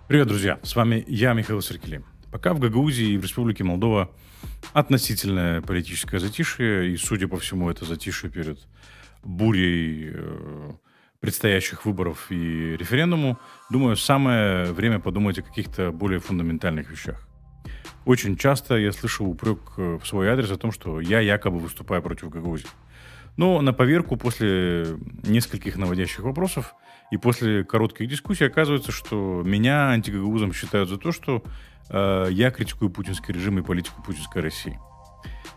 Привет, друзья! С вами я, Михаил Серкелин. Пока в Гагаузии и в Республике Молдова относительное политическое затишье, и, судя по всему, это затишье перед бурей предстоящих выборов и референдуму, думаю, самое время подумать о каких-то более фундаментальных вещах. Очень часто я слышу упрек в свой адрес о том, что я якобы выступаю против Гагаузии. Но на поверку после нескольких наводящих вопросов и после коротких дискуссий оказывается, что меня антигагаузом считают за то, что я критикую путинский режим и политику путинской России.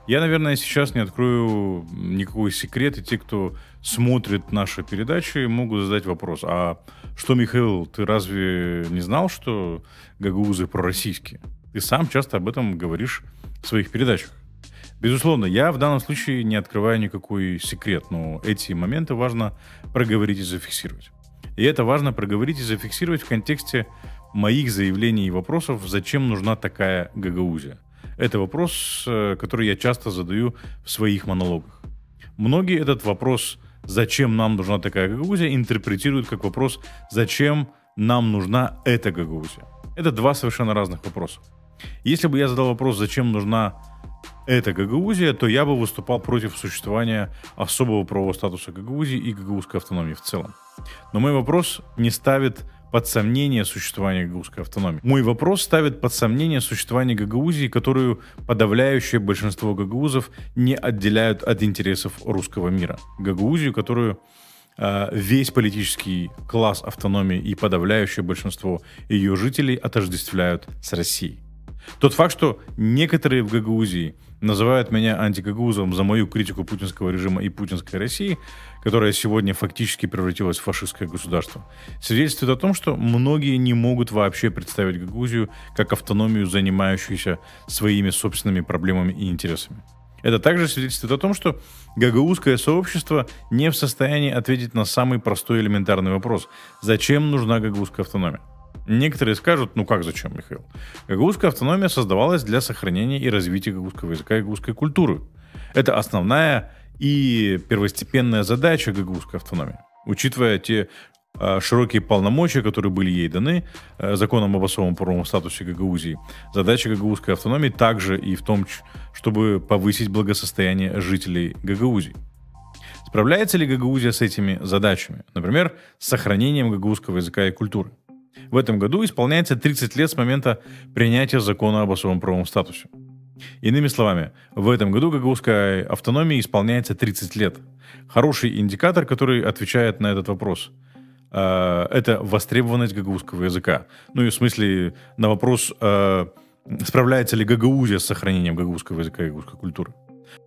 Я, наверное, сейчас не открою никакой секрет, и те, кто смотрит наши передачи, могут задать вопрос: а что, Михаил, ты разве не знал, что гагаузы пророссийские? Ты сам часто об этом говоришь в своих передачах. Безусловно, я в данном случае не открываю никакой секрет, но эти моменты важно проговорить и зафиксировать. И это важно проговорить и зафиксировать в контексте моих заявлений и вопросов, зачем нужна такая Гагаузия. Это вопрос, который я часто задаю в своих монологах. Многие этот вопрос, зачем нам нужна такая Гагаузия, интерпретируют как вопрос, зачем нам нужна эта Гагаузия. Это два совершенно разных вопроса. Если бы я задал вопрос, зачем нужна эта Гагаузия, то я бы выступал против существования особого правового статуса Гагаузии и гагаузской автономии в целом. Но мой вопрос не ставит под сомнение существование гагаузской автономии. Мой вопрос ставит под сомнение существование Гагаузии, которую подавляющее большинство гагаузов не отделяют от интересов русского мира. Гагаузию, которую весь политический класс автономии и подавляющее большинство ее жителей отождествляют с Россией. Тот факт, что некоторые в Гагаузии называют меня антигагаузом за мою критику путинского режима и путинской России, которая сегодня фактически превратилась в фашистское государство, свидетельствует о том, что многие не могут вообще представить Гагаузию как автономию, занимающуюся своими собственными проблемами и интересами. Это также свидетельствует о том, что гагаузское сообщество не в состоянии ответить на самый простой элементарный вопрос: зачем нужна гагаузская автономия? Некоторые скажут: ну как зачем, Михаил? Гагаузская автономия создавалась для сохранения и развития гагаузского языка и гагаузской культуры. Это основная и первостепенная задача гагаузской автономии. Учитывая те широкие полномочия, которые были ей даны законом об особом правовом статусе Гагаузии, задача гагаузской автономии также и в том, чтобы повысить благосостояние жителей Гагаузии. Справляется ли Гагаузия с этими задачами? Например, с сохранением гагаузского языка и культуры. В этом году исполняется 30 лет с момента принятия закона об особом правовом статусе. Иными словами, в этом году гагаузской автономии исполняется 30 лет. Хороший индикатор, который отвечает на этот вопрос, это востребованность гагаузского языка. Ну и в смысле на вопрос, справляется ли Гагаузия с сохранением гагаузского языка и гагаузской культуры.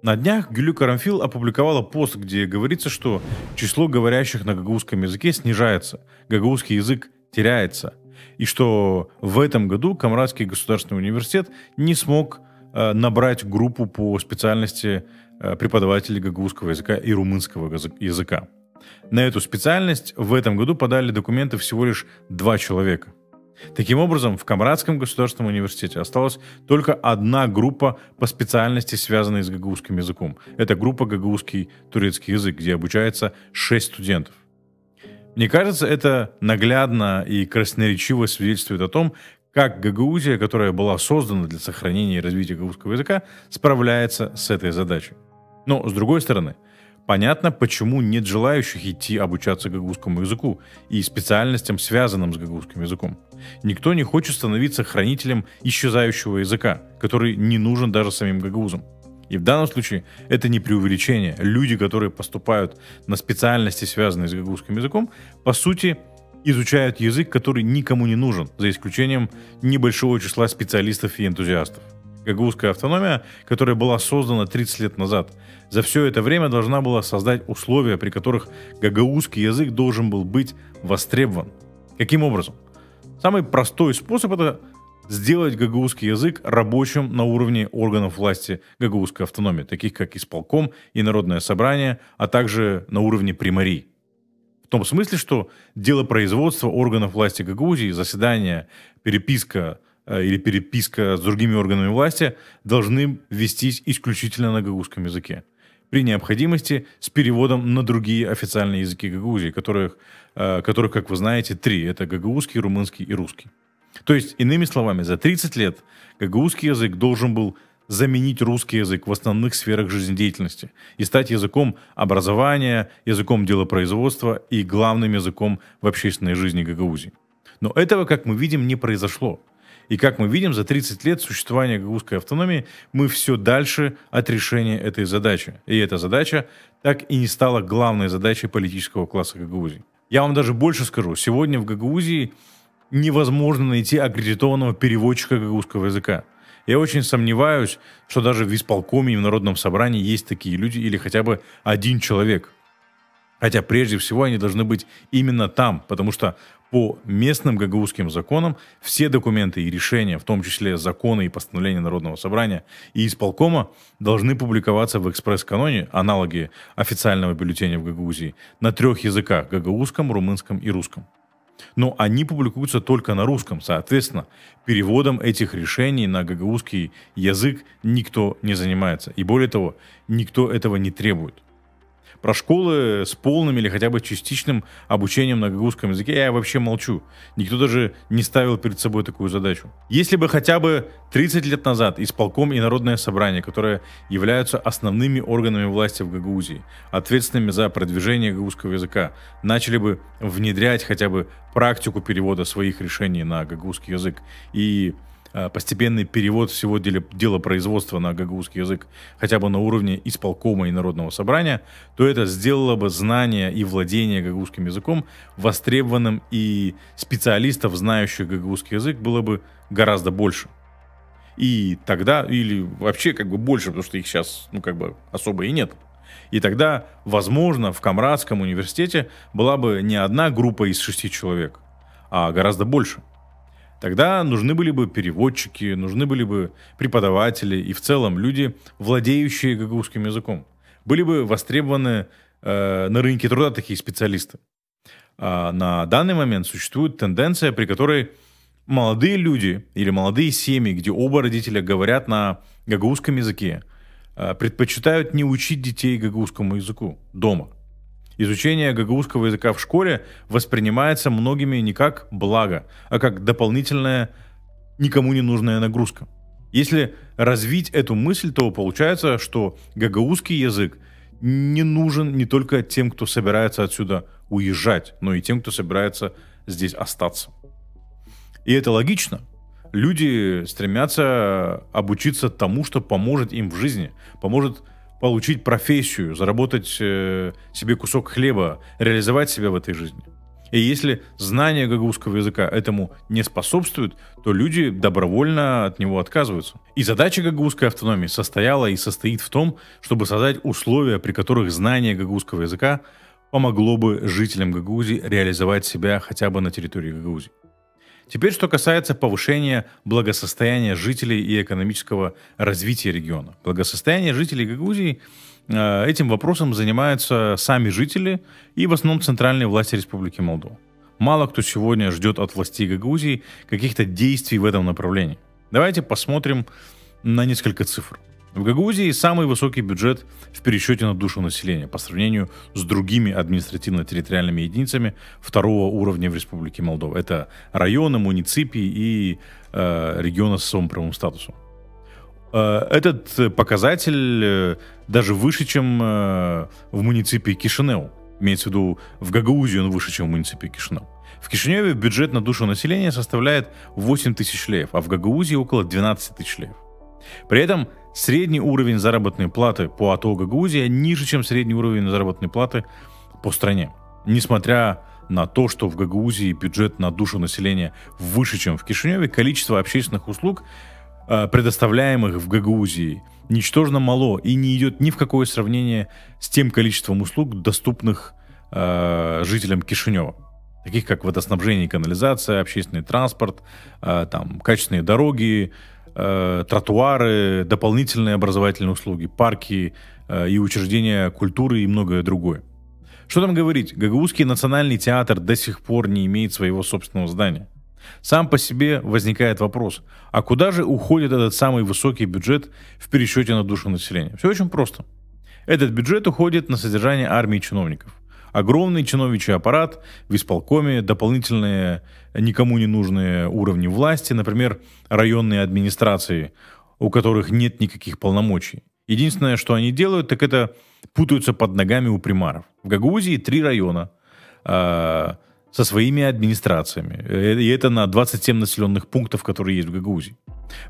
На днях Гюлю Карамфил опубликовала пост, где говорится, что число говорящих на гагаузском языке снижается, гагаузский язык теряется, и что в этом году Камрадский государственный университет не смог набрать группу по специальности преподавателей гагаузского языка и румынского языка. На эту специальность в этом году подали документы всего лишь 2 человека. Таким образом, в Камрадском государственном университете осталась только одна группа по специальности, связанной с гагаузским языком. Это группа гагаузский турецкий язык, где обучается 6 студентов. Мне кажется, это наглядно и красноречиво свидетельствует о том, как Гагаузия, которая была создана для сохранения и развития гагаузского языка, справляется с этой задачей. Но, с другой стороны, понятно, почему нет желающих идти обучаться гагаузскому языку и специальностям, связанным с гагаузским языком. Никто не хочет становиться хранителем исчезающего языка, который не нужен даже самим гагаузам. И в данном случае это не преувеличение. Люди, которые поступают на специальности, связанные с гагаузским языком, по сути, изучают язык, который никому не нужен, за исключением небольшого числа специалистов и энтузиастов. Гагаузская автономия, которая была создана 30 лет назад, за все это время должна была создать условия, при которых гагаузский язык должен был быть востребован. Каким образом? Самый простой способ — это сделать гагаузский язык рабочим на уровне органов власти гагаузской автономии, таких как исполком и Народное собрание, а также на уровне примарий. В том смысле, что дело производства органов власти Гагаузии, заседания, переписка или переписка с другими органами власти должны вестись исключительно на гагаузском языке. При необходимости с переводом на другие официальные языки Гагаузии, которых, как вы знаете, 3. Это гагаузский, румынский и русский. То есть, иными словами, за 30 лет гагаузский язык должен был заменить русский язык в основных сферах жизнедеятельности и стать языком образования, языком делопроизводства и главным языком в общественной жизни Гагаузии. Но этого, как мы видим, не произошло. И как мы видим, за 30 лет существования гагаузской автономии мы все дальше от решения этой задачи. И эта задача так и не стала главной задачей политического класса Гагаузии. Я вам даже больше скажу. Сегодня в Гагаузии невозможно найти аккредитованного переводчика гагаузского языка. Я очень сомневаюсь, что даже в исполкоме и в Народном собрании есть такие люди или хотя бы один человек. Хотя прежде всего они должны быть именно там, потому что по местным гагаузским законам все документы и решения, в том числе законы и постановления Народного собрания и исполкома, должны публиковаться в экспресс-каноне, аналоги официального бюллетеня в Гагаузии, на 3 языках – гагаузском, румынском и русском. Но они публикуются только на русском, соответственно, переводом этих решений на гагаузский язык никто не занимается. И более того, никто этого не требует. Про школы с полным или хотя бы частичным обучением на гагаузском языке я вообще молчу. Никто даже не ставил перед собой такую задачу. Если бы хотя бы 30 лет назад исполком и Народное собрание, которые являются основными органами власти в Гагаузии, ответственными за продвижение гагаузского языка, начали бы внедрять хотя бы практику перевода своих решений на гагаузский язык и постепенный перевод всего делопроизводства на гагаузский язык хотя бы на уровне исполкома и Народного собрания, то это сделало бы знание и владение гагаузским языком востребованным, и специалистов, знающих гагаузский язык, было бы гораздо больше. И тогда, или вообще как бы больше, потому что их сейчас особо и нет. И тогда, возможно, в Камрадском университете была бы не одна группа из 6 человек, а гораздо больше. Тогда нужны были бы переводчики, нужны были бы преподаватели и в целом люди, владеющие гагаузским языком. Были бы востребованы на рынке труда такие специалисты. А на данный момент существует тенденция, при которой молодые люди или молодые семьи, где оба родителя говорят на гагаузском языке, предпочитают не учить детей гагаузскому языку дома. Изучение гагаузского языка в школе воспринимается многими не как благо, а как дополнительная, никому не нужная нагрузка. Если развить эту мысль, то получается, что гагаузский язык не нужен не только тем, кто собирается отсюда уезжать, но и тем, кто собирается здесь остаться. И это логично. Люди стремятся обучиться тому, что поможет им в жизни, поможет получить профессию, заработать себе кусок хлеба, реализовать себя в этой жизни. И если знание гагаузского языка этому не способствует, то люди добровольно от него отказываются. И задача гагаузской автономии состояла и состоит в том, чтобы создать условия, при которых знание гагаузского языка помогло бы жителям Гагаузии реализовать себя хотя бы на территории Гагаузии. Теперь, что касается повышения благосостояния жителей и экономического развития региона. Благосостояние жителей Гагаузии, этим вопросом занимаются сами жители и в основном центральные власти Республики Молдова. Мало кто сегодня ждет от властей Гагаузии каких-то действий в этом направлении. Давайте посмотрим на несколько цифр. В Гагаузии самый высокий бюджет в пересчете на душу населения по сравнению с другими административно-территориальными единицами второго уровня в Республике Молдова. Это районы, муниципии и регионы с особым правовым статусом. Этот показатель даже выше, чем в муниципии Кишинев. Имеется в виду, в Гагаузии он выше, чем в муниципии Кишинев. В Кишиневе бюджет на душу населения составляет 8 тысяч леев, а в Гагаузии около 12 тысяч леев. При этом средний уровень заработной платы по АТО Гагаузия ниже, чем средний уровень заработной платы по стране. Несмотря на то, что в Гагаузии бюджет на душу населения выше, чем в Кишиневе, количество общественных услуг, предоставляемых в Гагаузии, ничтожно мало и не идет ни в какое сравнение с тем количеством услуг, доступных жителям Кишинева. Таких как водоснабжение и канализация, общественный транспорт, качественные дороги, тротуары, дополнительные образовательные услуги, парки и учреждения культуры и многое другое. Что там говорить, Гагаузский национальный театр до сих пор не имеет своего собственного здания. Сам по себе возникает вопрос, а куда же уходит этот самый высокий бюджет в пересчете на душу населения? Все очень просто. Этот бюджет уходит на содержание армии чиновников. Огромный чиновничий аппарат в исполкоме, дополнительные никому не нужные уровни власти, например, районные администрации, у которых нет никаких полномочий. Единственное, что они делают, так это путаются под ногами у примаров. В Гагаузии 3 района со своими администрациями. И это на 27 населенных пунктов, которые есть в Гагаузии.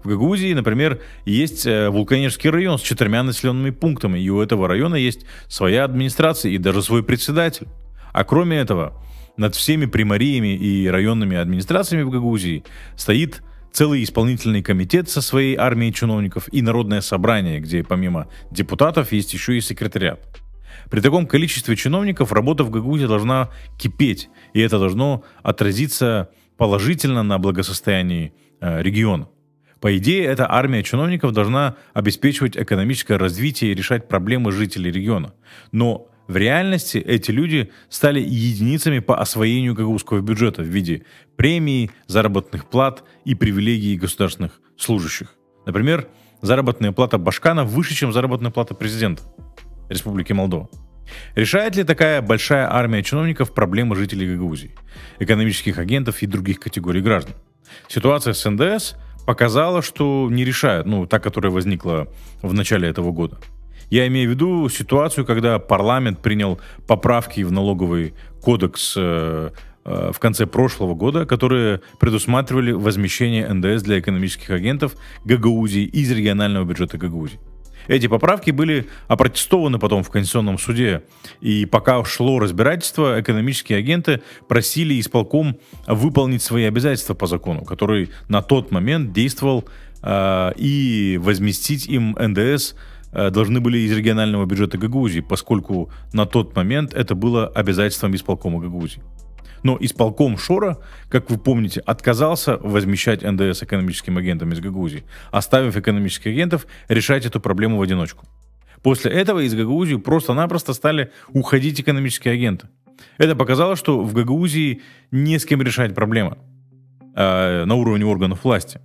В Гагаузии, например, есть Вулканежский район с 4 населенными пунктами, и у этого района есть своя администрация и даже свой председатель. А кроме этого, над всеми примариями и районными администрациями в Гагаузии стоит целый исполнительный комитет со своей армией чиновников и народное собрание, где помимо депутатов есть еще и секретариат. При таком количестве чиновников работа в Гагаузии должна кипеть, и это должно отразиться положительно на благосостоянии региона. По идее, эта армия чиновников должна обеспечивать экономическое развитие и решать проблемы жителей региона. Но в реальности эти люди стали единицами по освоению гагаузского бюджета в виде премий, заработных плат и привилегий государственных служащих. Например, заработная плата башкана выше, чем заработная плата президента Республики Молдова. Решает ли такая большая армия чиновников проблемы жителей Гагаузии, экономических агентов и других категорий граждан? Ситуация с НДС показала, что не решает, та, которая возникла в начале этого года. Я имею в виду ситуацию, когда парламент принял поправки в налоговый кодекс в конце прошлого года, которые предусматривали возмещение НДС для экономических агентов Гагаузии из регионального бюджета Гагаузии. Эти поправки были опротестованы потом в Конституционном суде, и пока шло разбирательство, экономические агенты просили исполком выполнить свои обязательства по закону, который на тот момент действовал, и возместить им НДС должны были из регионального бюджета Гагаузии, поскольку на тот момент это было обязательством исполкома Гагаузии. Но исполком Шора, как вы помните, отказался возмещать НДС экономическим агентам из Гагаузии, оставив экономических агентов решать эту проблему в одиночку. После этого из Гагаузии просто-напросто стали уходить экономические агенты. Это показало, что в Гагаузии не с кем решать проблемы на уровне органов власти.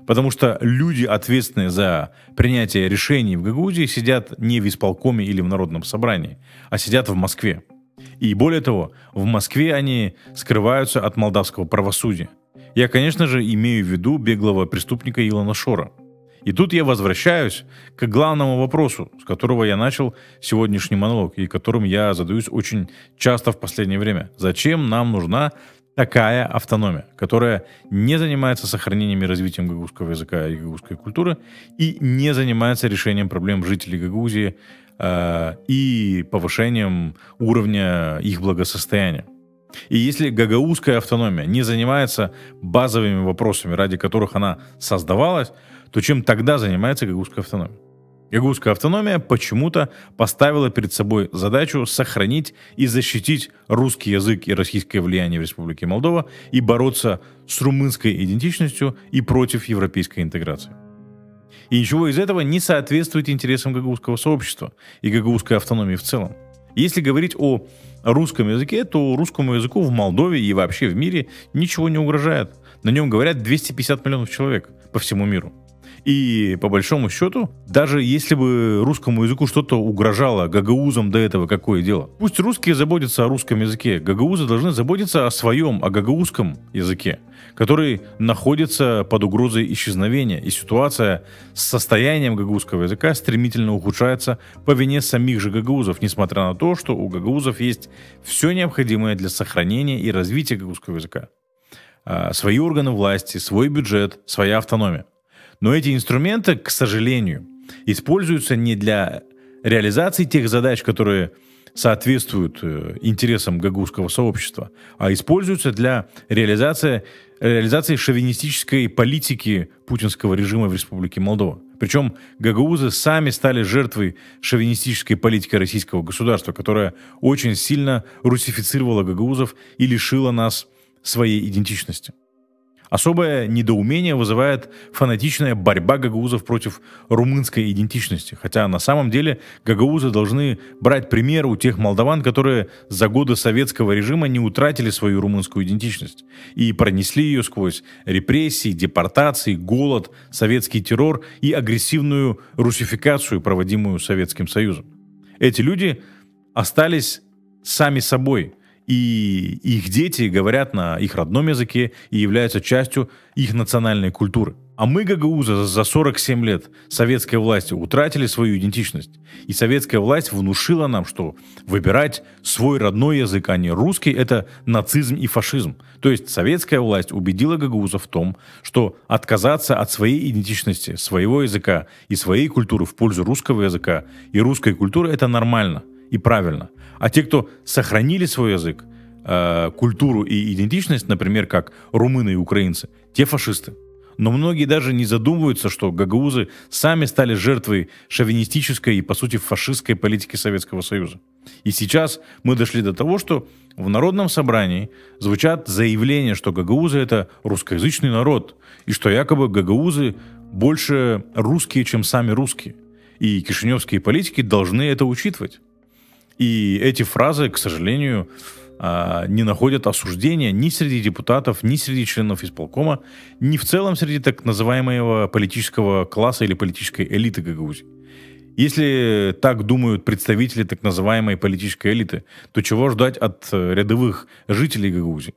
Потому что люди, ответственные за принятие решений в Гагаузии, сидят не в исполкоме или в народном собрании, а сидят в Москве. И более того, в Москве они скрываются от молдавского правосудия. Я, конечно же, имею в виду беглого преступника Илона Шора. И тут я возвращаюсь к главному вопросу, с которого я начал сегодняшний монолог, и которым я задаюсь очень часто в последнее время. Зачем нам нужна такая автономия, которая не занимается сохранением и развитием гагаузского языка и гагаузской культуры и не занимается решением проблем жителей Гагаузии и повышением уровня их благосостояния? И если гагаузская автономия не занимается базовыми вопросами, ради которых она создавалась, то чем тогда занимается гагаузская автономия? Гагаузская автономия почему-то поставила перед собой задачу сохранить и защитить русский язык и российское влияние в Республике Молдова и бороться с румынской идентичностью и против европейской интеграции. И ничего из этого не соответствует интересам гагаузского сообщества и гагаузской автономии в целом. Если говорить о русском языке, то русскому языку в Молдове и вообще в мире ничего не угрожает. На нем говорят 250 миллионов человек по всему миру. И по большому счету, даже если бы русскому языку что-то угрожало, гагаузам до этого какое дело? Пусть русские заботятся о русском языке, гагаузы должны заботиться о своем, о гагаузском языке, который находится под угрозой исчезновения. И ситуация с состоянием гагаузского языка стремительно ухудшается по вине самих же гагаузов, несмотря на то, что у гагаузов есть все необходимое для сохранения и развития гагаузского языка. Свои органы власти, свой бюджет, своя автономия. Но эти инструменты, к сожалению, используются не для реализации тех задач, которые соответствуют интересам гагаузского сообщества, а используются для реализации шовинистической политики путинского режима в Республике Молдова. Причем гагаузы сами стали жертвой шовинистической политики российского государства, которая очень сильно русифицировала гагаузов и лишила нас своей идентичности. Особое недоумение вызывает фанатичная борьба гагаузов против румынской идентичности. Хотя на самом деле гагаузы должны брать пример у тех молдаван, которые за годы советского режима не утратили свою румынскую идентичность и пронесли ее сквозь репрессии, депортации, голод, советский террор и агрессивную русификацию, проводимую Советским Союзом. Эти люди остались сами собой. И их дети говорят на их родном языке и являются частью их национальной культуры. А мы, гагаузы, за 47 лет советской власти утратили свою идентичность. И советская власть внушила нам, что выбирать свой родной язык, а не русский, это нацизм и фашизм. То есть советская власть убедила гагаузов в том, что отказаться от своей идентичности, своего языка и своей культуры в пользу русского языка и русской культуры – это нормально и правильно. А те, кто сохранили свой язык, культуру и идентичность, например, как румыны и украинцы, те фашисты. Но многие даже не задумываются, что гагаузы сами стали жертвой шовинистической и, по сути, фашистской политики Советского Союза. И сейчас мы дошли до того, что в Народном собрании звучат заявления, что гагаузы – это русскоязычный народ, и что якобы гагаузы больше русские, чем сами русские. И кишиневские политики должны это учитывать. И эти фразы, к сожалению, не находят осуждения ни среди депутатов, ни среди членов исполкома, ни в целом среди так называемого политического класса или политической элиты Гагаузии. Если так думают представители так называемой политической элиты, то чего ждать от рядовых жителей Гагаузии?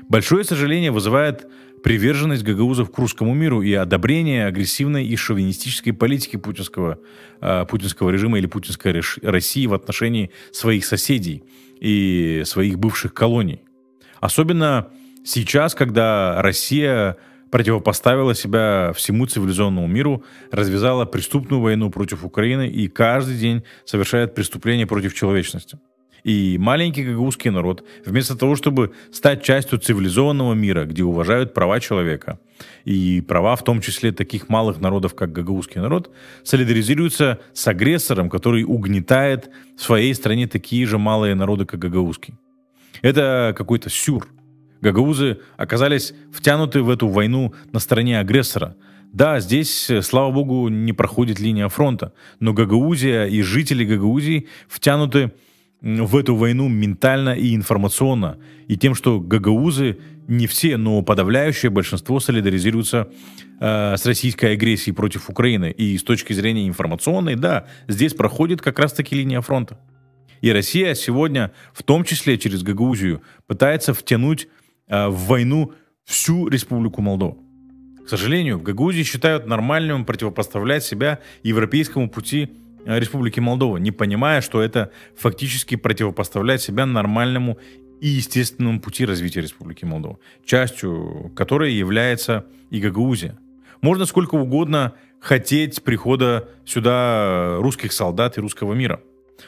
Большое сожаление вызывает приверженность гагаузов к русскому миру и одобрение агрессивной и шовинистической политики путинского режима или путинской России в отношении своих соседей и своих бывших колоний. Особенно сейчас, когда Россия противопоставила себя всему цивилизованному миру, развязала преступную войну против Украины и каждый день совершает преступления против человечности. И маленький гагаузский народ, вместо того, чтобы стать частью цивилизованного мира, где уважают права человека, и права в том числе таких малых народов, как гагаузский народ, солидаризируется с агрессором, который угнетает в своей стране такие же малые народы, как гагаузский. Это какой-то сюр. Гагаузы оказались втянуты в эту войну на стороне агрессора. Да, здесь, слава богу, не проходит линия фронта, но Гагаузия и жители Гагаузии втянуты в эту войну ментально и информационно. И тем, что гагаузы, не все, но подавляющее большинство солидаризируются с российской агрессией против Украины. И с точки зрения информационной, да, здесь проходит как раз-таки линия фронта. И Россия сегодня, в том числе через Гагаузию, пытается втянуть в войну всю Республику Молдова. К сожалению, в Гагаузии считают нормальным противопоставлять себя европейскому пути Республики Молдова, не понимая, что это фактически противопоставлять себя нормальному и естественному пути развития Республики Молдова, частью которой является и Гагаузия. Можно сколько угодно хотеть прихода сюда русских солдат и русского мира.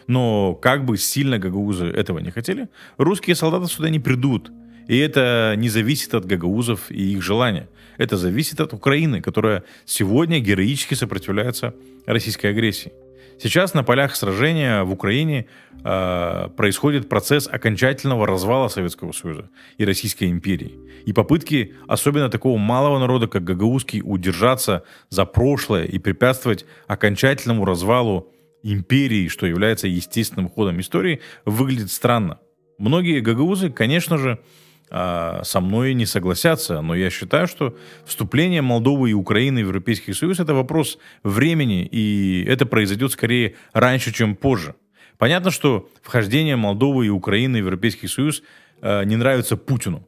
Но как бы сильно гагаузы этого не хотели, русские солдаты сюда не придут. И это не зависит от гагаузов и их желания. Это зависит от Украины, которая сегодня героически сопротивляется российской агрессии. Сейчас на полях сражения в Украине происходит процесс окончательного развала Советского Союза и Российской империи. И попытки, особенно такого малого народа, как гагаузский, удержаться за прошлое и препятствовать окончательному развалу империи, что является естественным ходом истории, выглядит странно. Многие гагаузы, конечно же, со мной не согласятся, но я считаю, что вступление Молдовы и Украины в Европейский Союз – это вопрос времени, и это произойдет скорее раньше, чем позже. Понятно, что вхождение Молдовы и Украины в Европейский Союз не нравится Путину.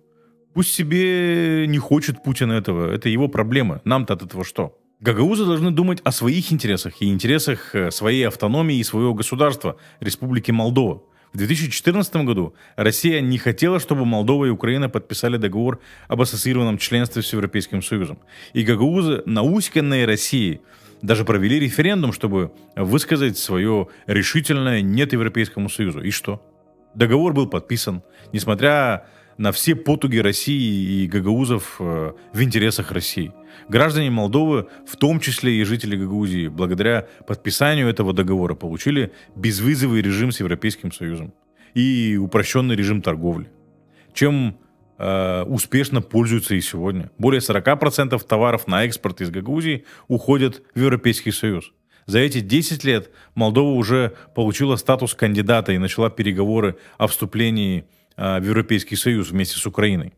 Пусть себе не хочет Путин этого, это его проблема, нам-то от этого что? Гагаузы должны думать о своих интересах и интересах своей автономии и своего государства, Республики Молдова. В 2014 году Россия не хотела, чтобы Молдова и Украина подписали договор об ассоциированном членстве с Европейским Союзом. И гагаузы, науськанные Россией, даже провели референдум, чтобы высказать свое решительное «нет» Европейскому Союзу. И что? Договор был подписан, несмотря на все потуги России и гагаузов в интересах России. Граждане Молдовы, в том числе и жители Гагаузии, благодаря подписанию этого договора получили безвизовый режим с Европейским Союзом и упрощенный режим торговли, чем успешно пользуются и сегодня. Более 40% товаров на экспорт из Гагаузии уходят в Европейский Союз. За эти 10 лет Молдова уже получила статус кандидата и начала переговоры о вступлении в Европейский Союз вместе с Украиной.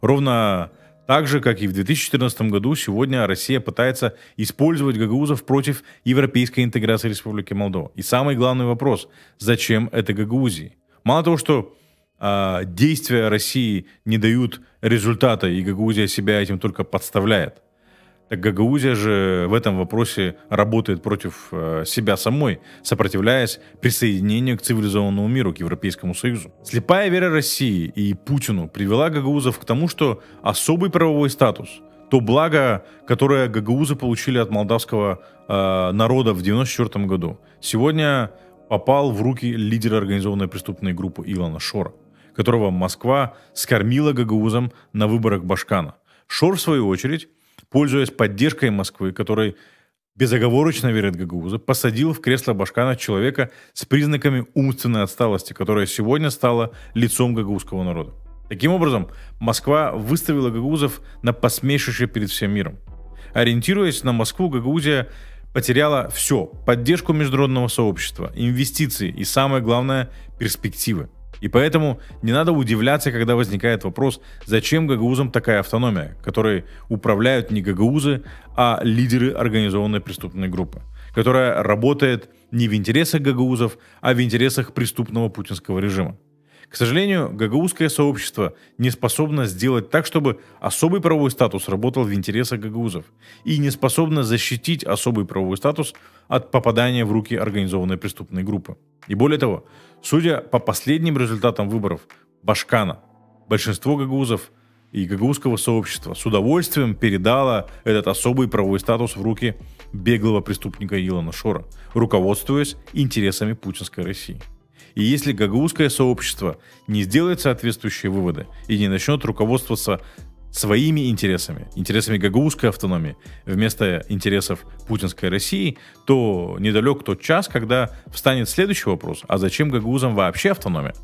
Ровно так же, как и в 2014 году, сегодня Россия пытается использовать гагаузов против европейской интеграции Республики Молдова. И самый главный вопрос – зачем это Гагаузии? Мало того, что действия России не дают результата, и Гагаузия себя этим только подставляет, так Гагаузия же в этом вопросе работает против себя самой, сопротивляясь присоединению к цивилизованному миру, к Европейскому Союзу. Слепая вера России и Путину привела гагаузов к тому, что особый правовой статус, то благо, которое гагаузы получили от молдавского народа в 1994 году, сегодня попал в руки лидера организованной преступной группы Илона Шора, которого Москва скормила гагаузам на выборах Башкана. Шор, в свою очередь, пользуясь поддержкой Москвы, которой безоговорочно верят гагаузы, посадил в кресло Башкана человека с признаками умственной отсталости, которая сегодня стала лицом гагаузского народа. Таким образом, Москва выставила гагаузов на посмешище перед всем миром. Ориентируясь на Москву, Гагаузия потеряла все: поддержку международного сообщества, инвестиции и, самое главное, перспективы. И поэтому не надо удивляться, когда возникает вопрос, зачем гагаузам такая автономия, которой управляют не гагаузы, а лидеры организованной преступной группы, которая работает не в интересах гагаузов, а в интересах преступного путинского режима. К сожалению, гагаузское сообщество не способно сделать так, чтобы особый правовой статус работал в интересах гагаузов, и не способно защитить особый правовой статус от попадания в руки организованной преступной группы. И более того, судя по последним результатам выборов Башкана, большинство гагаузов и гагаузского сообщества с удовольствием передало этот особый правовой статус в руки беглого преступника Илона Шора, руководствуясь интересами путинской России. И если гагаузское сообщество не сделает соответствующие выводы и не начнет руководствоваться своими интересами, интересами гагаузской автономии вместо интересов путинской России, то недалек тот час, когда встанет следующий вопрос: а зачем гагаузам вообще автономия?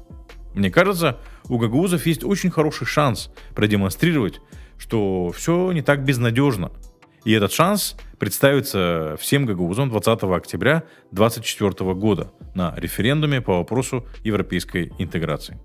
Мне кажется, у гагаузов есть очень хороший шанс продемонстрировать, что все не так безнадежно. И этот шанс представится всем гагаузам 20 октября 2024 года на референдуме по вопросу европейской интеграции.